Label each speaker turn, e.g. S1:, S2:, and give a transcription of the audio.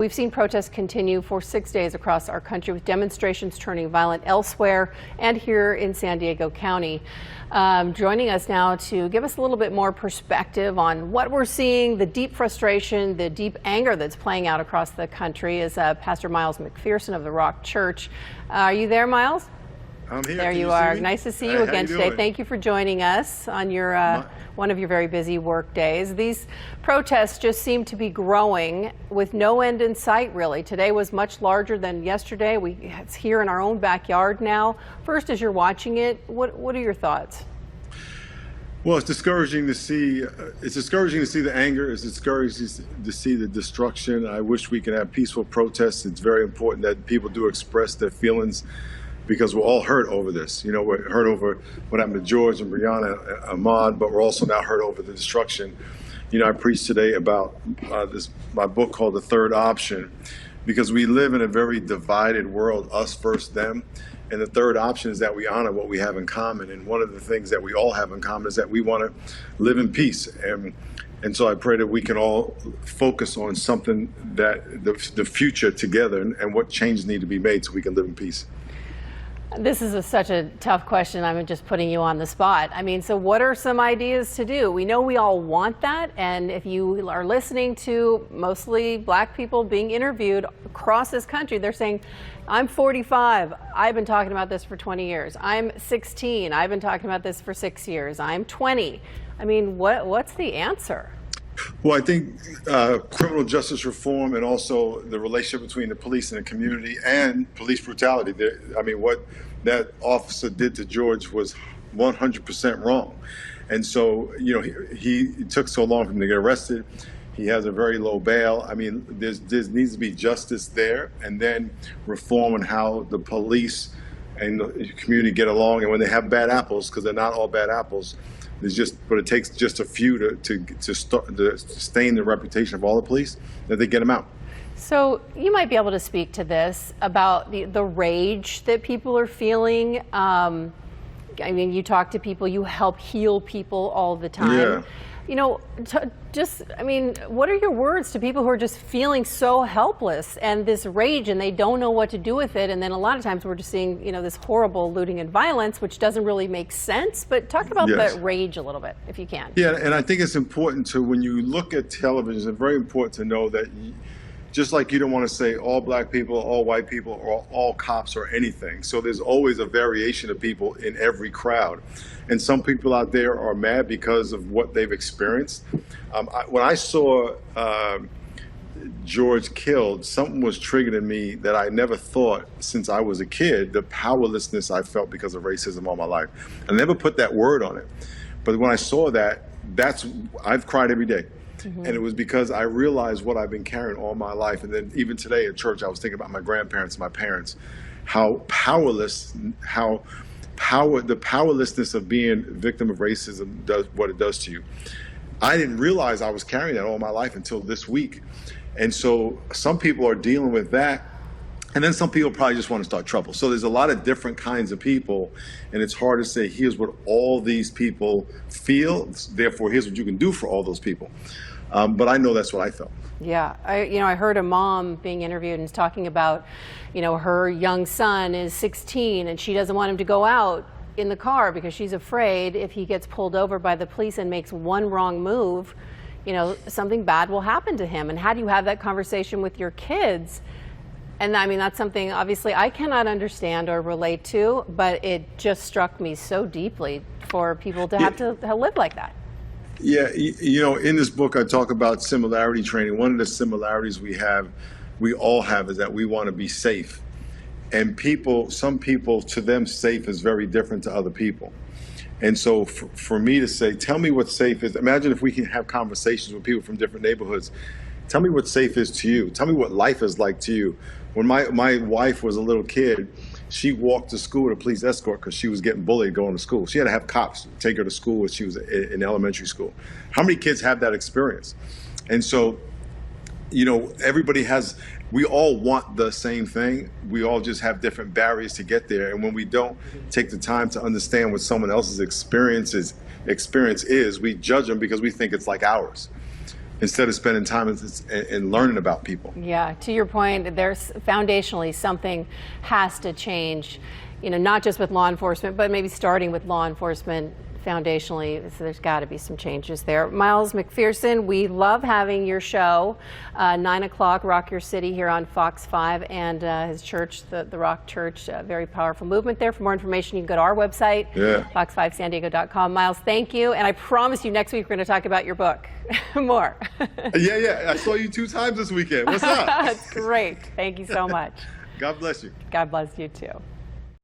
S1: We've seen protests continue for 6 days across our country, with demonstrations turning violent elsewhere and here in San Diego County. Joining us now to give us a little bit more perspective on what we're seeing, the deep frustration, the deep anger that's playing out across the country is Pastor Miles McPherson of the Rock Church. Are you there, Miles?
S2: I'm here.
S1: There you are. Nice to see you again today. Thank you for joining us on your one of your very busy work days. These protests just seem to be growing with no end in sight, really. Today was much larger than yesterday. It's here in our own backyard now. First, as you're watching it, what are your thoughts?
S2: Well, it's discouraging to see. It's discouraging to see the anger. It's discouraging to see the destruction. I wish we could have peaceful protests. It's very important that people do express their feelings, because we're all hurt over this. You know, we're hurt over what happened to George and Brianna, Ahmaud, but we're also now hurt over the destruction. You know, I preached today about my book called The Third Option, because we live in a very divided world, us versus them. And the third option is that we honor what we have in common. And one of the things that we all have in common is that we want to live in peace. And so I pray that we can all focus on something, that the future together, and what changes need to be made so we can live in peace.
S1: This is such a tough question. I'm just putting you on the spot. I mean, so what are some ideas to do? We know we all want that. And if you are listening to mostly black people being interviewed across this country, they're saying, I'm 45. I've been talking about this for 20 years. I'm 16. I've been talking about this for 6 years. I'm 20. I mean, what's the answer?
S2: Well, I think criminal justice reform, and also the relationship between the police and the community, and police brutality. I mean, what that officer did to George was 100% wrong. And so, you know, he took so long for him to get arrested. He has a very low bail. I mean, there needs to be justice there, and then reform on how the police and the community get along. And when they have bad apples, because they're not all bad apples, but it takes just a few to stain the reputation of all the police, that they get them out.
S1: So you might be able to speak to this about the rage that people are feeling. I mean, you talk to people, you help heal people all the time.
S2: Yeah.
S1: You know, I mean, what are your words to people who are just feeling so helpless and this rage, and they don't know what to do with it? And then a lot of times we're just seeing, you know, this horrible looting and violence, which doesn't really make sense. But talk about that rage a little bit, if you can. Yeah,
S2: and I think it's important to, when you look at television, it's very important to know that just like you don't want to say all black people, all white people, or all cops or anything. So there's always a variation of people in every crowd. And some people out there are mad because of what they've experienced. When I saw George killed, something was triggered in me that I never thought since I was a kid, the powerlessness I felt because of racism all my life. I never put that word on it. But when I saw that, I've cried every day. Mm-hmm. And it was because I realized what I've been carrying all my life. And then even today at church, I was thinking about my grandparents, my parents, how the powerlessness of being a victim of racism does what it does to you. I didn't realize I was carrying that all my life until this week. And so some people are dealing with that. And then some people probably just want to start trouble. So there's a lot of different kinds of people, and it's hard to say, here's what all these people feel, therefore here's what you can do for all those people. But I know that's what I felt.
S1: Yeah, I heard a mom being interviewed and talking about, you know, her young son is 16 and she doesn't want him to go out in the car because she's afraid if he gets pulled over by the police and makes one wrong move, you know, something bad will happen to him. And how do you have that conversation with your kids? And I mean, that's something obviously I cannot understand or relate to, but it just struck me so deeply for people to have to live like that.
S2: Yeah, you know, in this book I talk about similarity training. One of the similarities we all have, is that we want to be safe. And some people, to them, safe is very different to other people. And so for me to say, tell me what safe is. Imagine if we can have conversations with people from different neighborhoods. Tell me what safe is to you. Tell me what life is like to you. When my wife was a little kid, she walked to school with a police escort because she was getting bullied going to school. She had to have cops take her to school when she was in elementary school. How many kids have that experience? And so, you know, we all want the same thing. We all just have different barriers to get there. And when we don't take the time to understand what someone else's experience is, we judge them because we think it's like ours. instead of spending time in learning about people.
S1: Yeah, to your point, there's foundationally something has to change, not just with law enforcement, but maybe starting with law enforcement foundationally. So there's got to be some changes there. Miles McPherson, we love having your show, 9 o'clock, Rock Your City here on Fox 5, and his church, the Rock Church, very powerful movement there. For more information, you can go to our website, fox5sandiego.com. Miles, thank you, and I promise you next week we're going to talk about your book more.
S2: Yeah, I saw you 2 times this weekend. What's up?
S1: That's great. Thank you so much.
S2: God bless you.
S1: God bless you too.